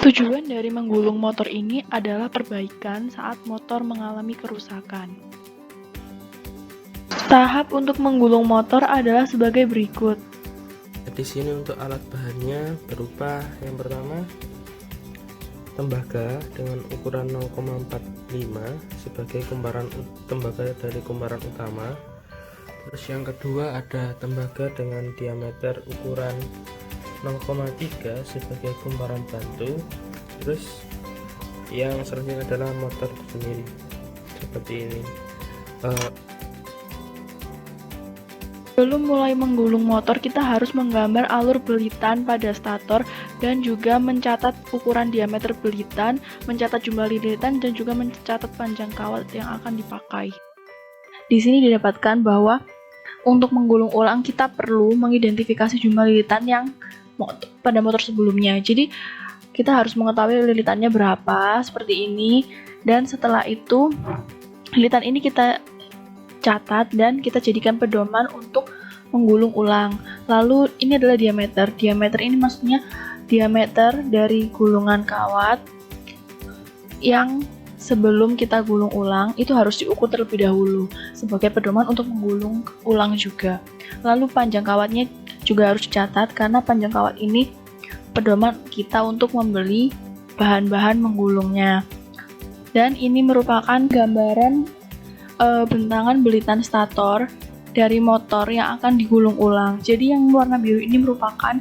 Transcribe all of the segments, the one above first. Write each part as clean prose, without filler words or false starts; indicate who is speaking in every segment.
Speaker 1: Tujuan dari menggulung motor ini adalah perbaikan saat motor mengalami kerusakan. Tahap untuk menggulung motor adalah sebagai berikut.
Speaker 2: Di sini untuk alat bahannya berupa yang pertama tembaga dengan ukuran 0,45 sebagai kumparan tembaga dari kumparan utama. Terus yang kedua ada tembaga dengan diameter ukuran 0,3 sebagai kumparan bantu. Terus yang selanjutnya adalah motor sendiri seperti ini.
Speaker 1: Sebelum mulai menggulung motor, kita harus menggambar alur belitan pada stator dan juga mencatat ukuran diameter belitan, mencatat jumlah lilitan, dan juga mencatat panjang kawat yang akan dipakai. Di sini didapatkan bahwa untuk menggulung ulang kita perlu mengidentifikasi jumlah lilitan yang pada motor sebelumnya. Jadi kita harus mengetahui lilitannya berapa seperti ini, dan setelah itu lilitan ini kita catat dan kita jadikan pedoman untuk menggulung ulang. Lalu ini adalah diameter. Diameter ini maksudnya diameter dari gulungan kawat yang sebelum kita gulung ulang itu harus diukur terlebih dahulu sebagai pedoman untuk menggulung ulang juga. Lalu panjang kawatnya juga harus dicatat karena panjang kawat ini pedoman kita untuk membeli bahan-bahan menggulungnya. Dan ini merupakan gambaran bentangan belitan stator dari motor yang akan digulung ulang. Jadi yang warna biru ini merupakan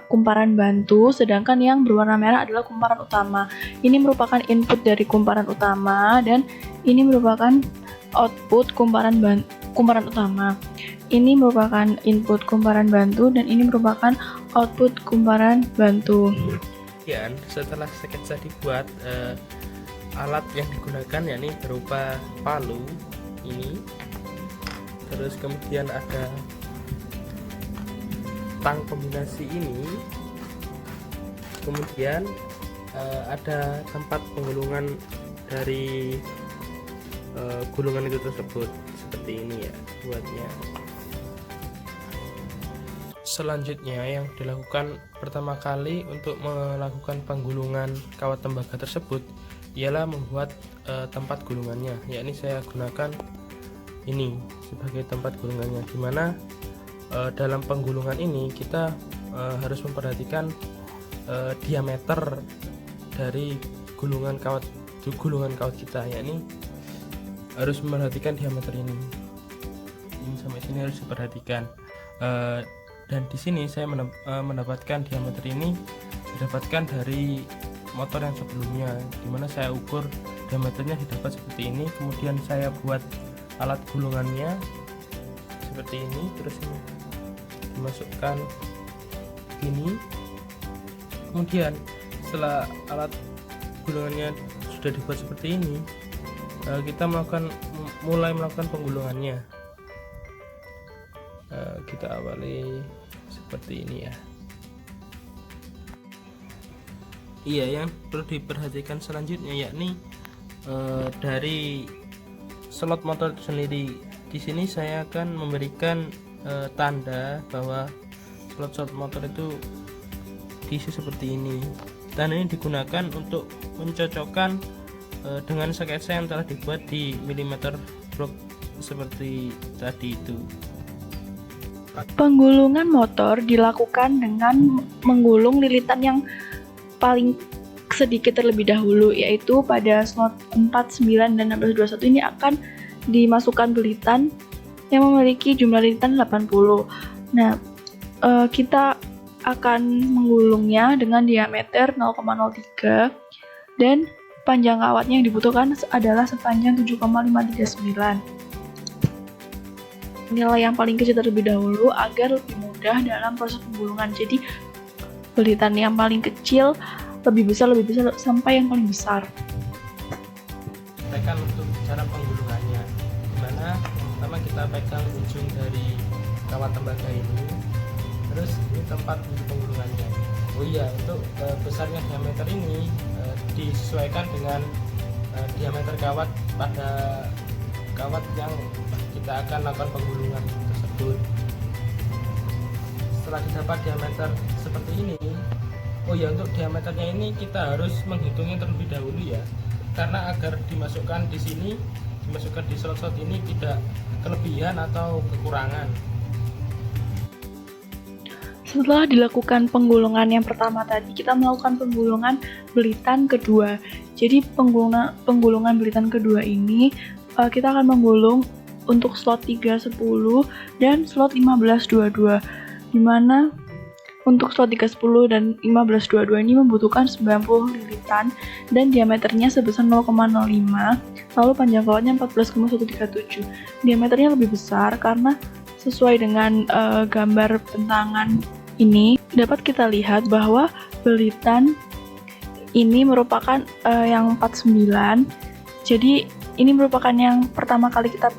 Speaker 1: kumparan bantu, sedangkan yang berwarna merah adalah kumparan utama. Ini merupakan input dari kumparan utama dan ini merupakan output kumparan utama. Ini merupakan input kumparan bantu dan ini merupakan output kumparan bantu.
Speaker 2: Dan setelah sketsa dibuat, alat yang digunakan yakni berupa palu ini, terus kemudian ada tang kombinasi ini, kemudian ada tempat penggulungan dari gulungan itu tersebut seperti ini ya buatnya. Selanjutnya yang dilakukan pertama kali untuk melakukan penggulungan kawat tembaga tersebut ialah membuat tempat gulungannya, yakni saya gunakan ini sebagai tempat gulungannya, dimana dalam penggulungan ini kita harus memperhatikan diameter dari gulungan kawat kita, yakni harus memperhatikan diameter ini sampai sini harus diperhatikan. Dan di sini saya mendapatkan diameter ini didapatkan dari motor yang sebelumnya, dimana saya ukur diameternya didapat seperti ini, kemudian saya buat alat gulungannya seperti ini, terus ini dimasukkan ini, kemudian setelah alat gulungannya sudah dibuat seperti ini, kita mulai melakukan penggulungannya. Kita awali seperti ini ya. Iya, yang perlu diperhatikan selanjutnya yakni dari slot motor itu sendiri. Di sini saya akan memberikan tanda bahwa slot motor itu diisi seperti ini. Tanda ini digunakan untuk mencocokkan dengan sketsa yang telah dibuat di milimeter block seperti tadi itu.
Speaker 1: Penggulungan motor dilakukan dengan menggulung lilitan yang paling sedikit terlebih dahulu, yaitu pada slot 4, 9, dan 16, 21 ini akan dimasukkan belitan yang memiliki jumlah lilitan 80. Nah, kita akan menggulungnya dengan diameter 0,03 dan panjang kawatnya yang dibutuhkan adalah sepanjang 7,539. Nilai yang paling kecil terlebih dahulu agar lebih mudah dalam proses penggulungan. Jadi belitan yang paling kecil lebih besar sampai yang paling besar.
Speaker 2: Pegang untuk cara penggulungannya, dimana pertama kita pegang ujung dari kawat tembaga ini, terus ini tempat untuk penggulungannya. Oh iya, untuk besarnya diameter ini disesuaikan dengan diameter kawat pada kawat yang kita akan lakukan penggulungan tersebut. Setelah didapat diameter seperti ini, Oh ya, untuk diameternya ini kita harus menghitungnya terlebih dahulu ya, karena agar dimasukkan di sini, dimasukkan di slot-slot ini tidak kelebihan atau kekurangan.
Speaker 1: Setelah dilakukan penggulungan yang pertama tadi, kita melakukan penggulungan belitan kedua. Jadi penggulungan belitan kedua ini kita akan menggulung untuk slot 310 dan slot 1522, di mana untuk slot 310 dan 1522 ini membutuhkan 90 lilitan dan diameternya sebesar 0,05, lalu panjang kawatnya 14,137. Diameternya lebih besar karena sesuai dengan gambar bentangan ini dapat kita lihat bahwa belitan ini merupakan yang 49. Jadi ini merupakan yang pertama kali kita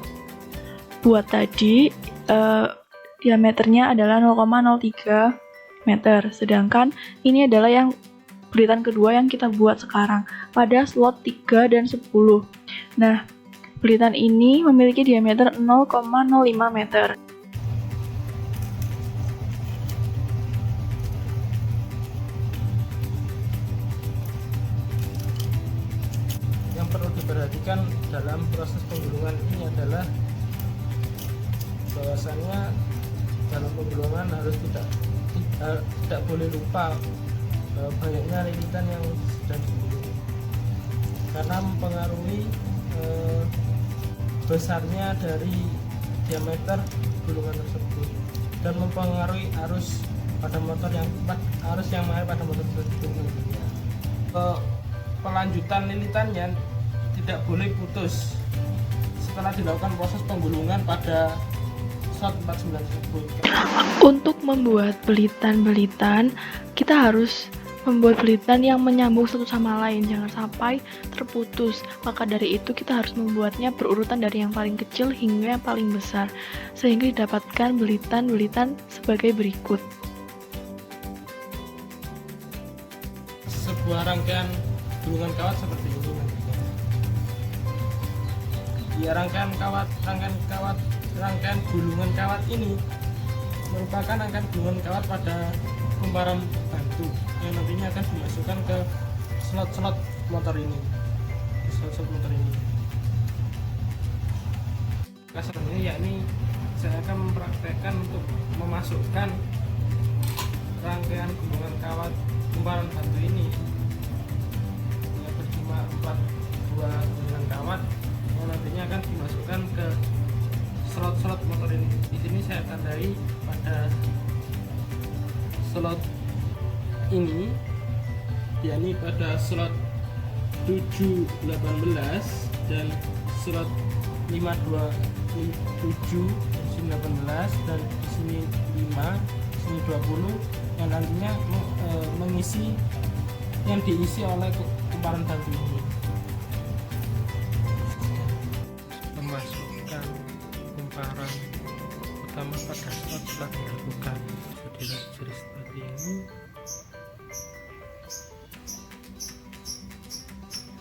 Speaker 1: buat tadi, diameternya adalah 0,03 meter, sedangkan ini adalah yang belitan kedua yang kita buat sekarang pada slot 3 dan 10. Nah, belitan ini memiliki diameter 0,05 meter.
Speaker 2: Yang perlu diperhatikan dalam proses penggulungan ini adalah bahwasannya dalam penggulungan harus tidak boleh lupa banyaknya lilitan yang sedang digulung, karena mempengaruhi besarnya dari diameter gulungan tersebut dan mempengaruhi arus pada motor yang mengalir pada motor tersebut. Pelanjutan lilitannya tidak boleh putus setelah dilakukan proses penggulungan pada slot 49 tersebut.
Speaker 1: Untuk membuat belitan-belitan, kita harus membuat belitan yang menyambung satu sama lain, jangan sampai terputus. Maka dari itu kita harus membuatnya berurutan dari yang paling kecil hingga yang paling besar, sehingga didapatkan belitan-belitan sebagai berikut.
Speaker 2: Sebuah rangkaian gulungan kawat seperti ini nantinya. Ya, rangkaian gulungan kawat ini merupakan rangkaian gulungan kawat pada kumparan bantu yang nantinya akan dimasukkan ke slot-slot motor ini. Kasarnya yakni saya akan mempraktekkan untuk memasukkan rangkaian gulungan kawat kumparan bantu ini yang berjumlah 4 buah gulungan kawat yang nantinya akan dimasukkan ke slot-slot motor ini. Di sini saya tandai pada slot ini, yakni pada slot 718 dan slot 527 di sini 18 dan di sini 5, di sini 20 yang nantinya yang diisi oleh kumparan bantu ini. Memasukkan kumparan utama pada slot telah dilakukan jadi seperti ini.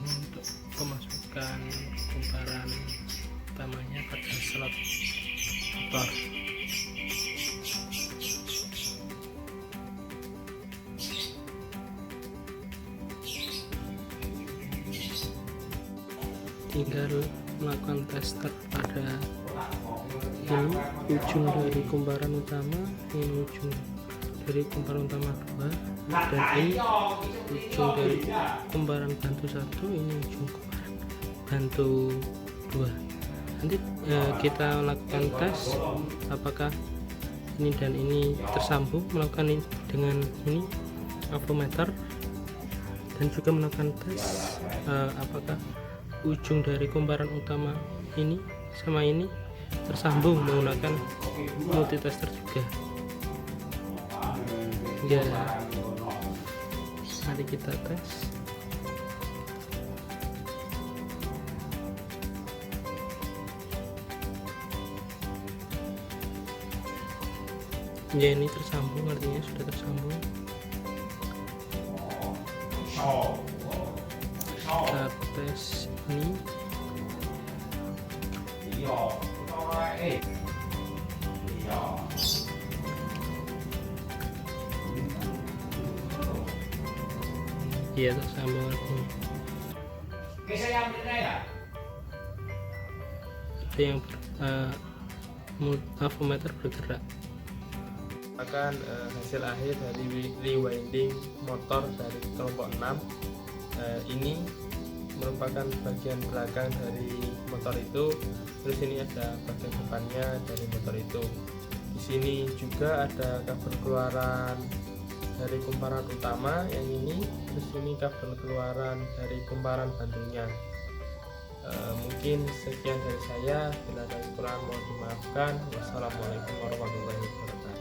Speaker 2: Untuk memasukkan kumparan utamanya pada slot motor. Tinggal melakukan tester pada ini ujung dari kumparan utama, ini ujung dari kumparan utama 2, dan ini ujung dari kumparan bantu 1, ini ujung kumparan bantu 2. Nanti kita lakukan tes apakah ini dan ini tersambung, melakukan ini dengan ini avometer, dan juga melakukan tes apakah ujung dari kumparan utama ini sama ini tersambung menggunakan multitester juga. Ya, mari kita tes. Ya, ini tersambung, artinya sudah tersambung. Kita tes ini. Iya, untuk sambungan ini. Itu yang avometer bergerak. Akan hasil akhir dari rewinding motor dari kelompok 6. Ini merupakan bagian belakang dari motor itu. Terus ini ada bagian depannya dari motor itu. Di sini juga ada kabel keluaran dari kumparan utama yang ini. Terus ini kabel keluaran dari kumparan bantunya. Mungkin sekian dari saya. Bila ada kekurangan mohon dimaafkan. Wassalamualaikum warahmatullahi wabarakatuh.